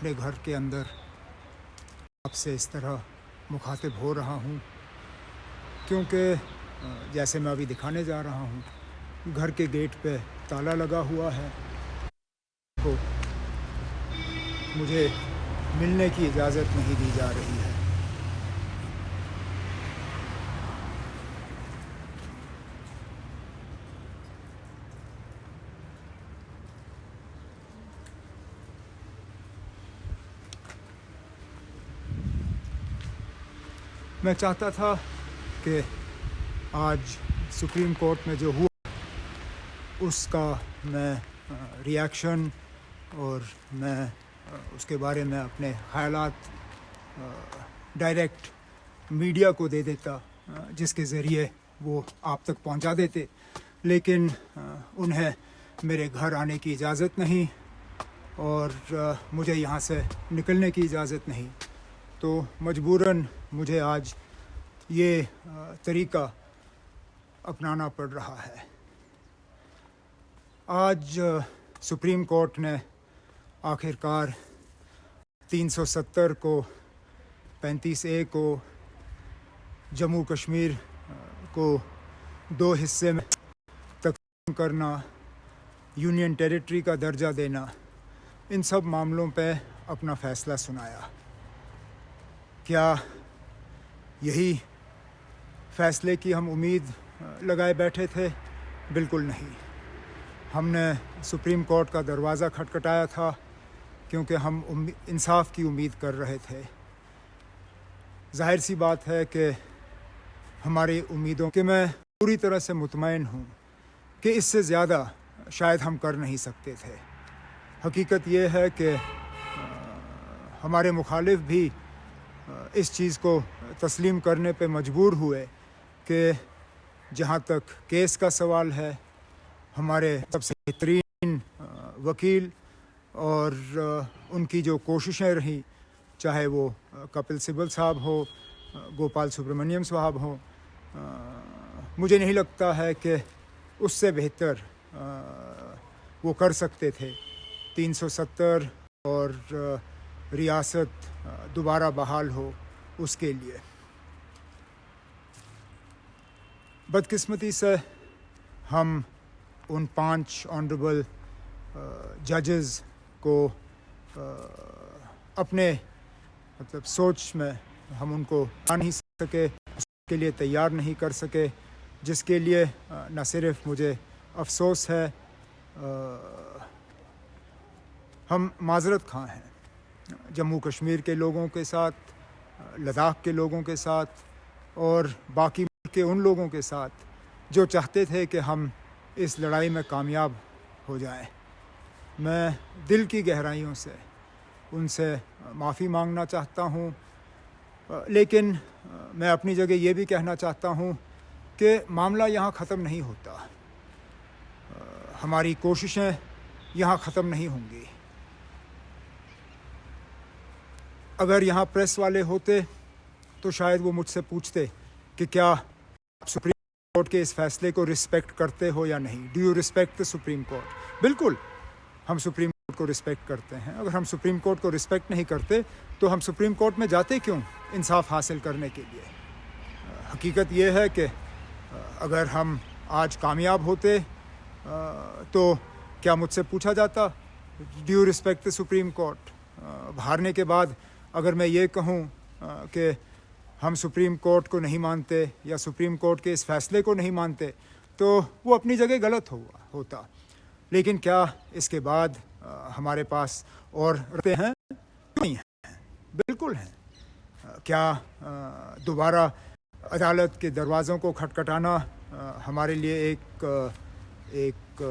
اپنے گھر کے اندر آپ سے اس طرح مخاطب ہو رہا ہوں کیونکہ جیسے میں ابھی دکھانے جا رہا ہوں گھر کے گیٹ پہ تالا لگا ہوا ہے تو مجھے ملنے کی اجازت نہیں دی جا رہی ہے۔ میں چاہتا تھا کہ آج سپریم کورٹ میں جو ہوا اس کا میں ریاکشن اور میں اس کے بارے میں اپنے خیالات ڈائریکٹ میڈیا کو دے دیتا جس کے ذریعے وہ آپ تک پہنچا دیتے، لیکن انہیں میرے گھر آنے کی اجازت نہیں اور مجھے یہاں سے نکلنے کی اجازت نہیں، تو مجبوراً مجھے آج یہ طریقہ اپنانا پڑ رہا ہے۔ آج سپریم کورٹ نے آخرکار 370 کو 35A کو جموں کشمیر کو 2 حصے میں تقسیم کرنا، یونین ٹیریٹری کا درجہ دینا، ان سب معاملوں پہ اپنا فیصلہ سنایا۔ کیا یہی فیصلے کی ہم امید لگائے بیٹھے تھے؟ بالکل نہیں۔ ہم نے سپریم کورٹ کا دروازہ کھٹکھٹایا تھا کیونکہ ہم انصاف کی امید کر رہے تھے۔ ظاہر سی بات ہے کہ ہماری امیدوں کہ میں پوری طرح سے مطمئن ہوں کہ اس سے زیادہ شاید ہم کر نہیں سکتے تھے۔ حقیقت یہ ہے کہ ہمارے مخالف بھی اس چیز کو تسلیم کرنے پہ مجبور ہوئے کہ جہاں تک کیس کا سوال ہے، ہمارے سب سے بہترین وکیل اور ان کی جو کوششیں رہیں، چاہے وہ کپل سبل صاحب ہو، گوپال سبرامنیم صاحب ہوں، مجھے نہیں لگتا ہے کہ اس سے بہتر وہ کر سکتے تھے 370 اور ریاست دوبارہ بحال ہو اس کے لیے۔ بدقسمتی سے ہم ان 5 آنریبل ججز کو اپنے سوچ میں ہم ان کو آ نہیں سکے، اس کے لیے تیار نہیں کر سکے، جس کے لیے نہ صرف مجھے افسوس ہے، ہم معذرت خواہ ہیں جموں کشمیر کے لوگوں کے ساتھ، لداخ کے لوگوں کے ساتھ اور باقی ملک کے ان لوگوں کے ساتھ جو چاہتے تھے کہ ہم اس لڑائی میں کامیاب ہو جائیں۔ میں دل کی گہرائیوں سے ان سے معافی مانگنا چاہتا ہوں، لیکن میں اپنی جگہ یہ بھی کہنا چاہتا ہوں کہ معاملہ یہاں ختم نہیں ہوتا، ہماری کوششیں یہاں ختم نہیں ہوں گی۔ اگر یہاں پریس والے ہوتے تو شاید وہ مجھ سے پوچھتے کہ کیا آپ سپریم کورٹ کے اس فیصلے کو رسپیکٹ کرتے ہو یا نہیں؟ Do you respect the supreme court? بالکل ہم سپریم کورٹ کو رسپیکٹ کرتے ہیں۔ اگر ہم سپریم کورٹ کو رسپیکٹ نہیں کرتے تو ہم سپریم کورٹ میں جاتے کیوں انصاف حاصل کرنے کے لیے؟ حقیقت یہ ہے کہ اگر ہم آج کامیاب ہوتے تو کیا مجھ سے پوچھا جاتا do you respect the supreme court? ہارنے کے بعد اگر میں یہ کہوں کہ ہم سپریم کورٹ کو نہیں مانتے یا سپریم کورٹ کے اس فیصلے کو نہیں مانتے تو وہ اپنی جگہ غلط ہوتا، لیکن کیا اس کے بعد ہمارے پاس اور رہتے ہیں؟ نہیں ہیں، بالکل ہیں۔ کیا دوبارہ عدالت کے دروازوں کو کھٹکھٹانا ہمارے لیے ایک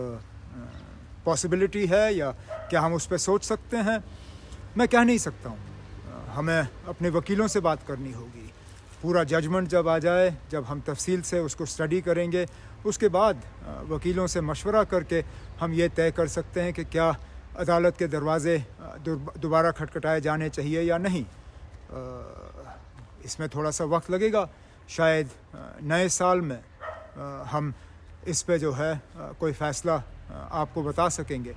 پاسبلٹی ہے یا کیا ہم اس پہ سوچ سکتے ہیں؟ میں کہہ نہیں سکتا ہوں، ہمیں اپنے وکیلوں سے بات کرنی ہوگی۔ پورا ججمنٹ جب آ جائے، جب ہم تفصیل سے اس کو اسٹڈی کریں گے، اس کے بعد وکیلوں سے مشورہ کر کے ہم یہ طے کر سکتے ہیں کہ کیا عدالت کے دروازے دوبارہ کھٹکھٹائے جانے چاہیے یا نہیں۔ اس میں تھوڑا سا وقت لگے گا، شاید نئے سال میں ہم اس پہ جو ہے کوئی فیصلہ آپ کو بتا سکیں گے۔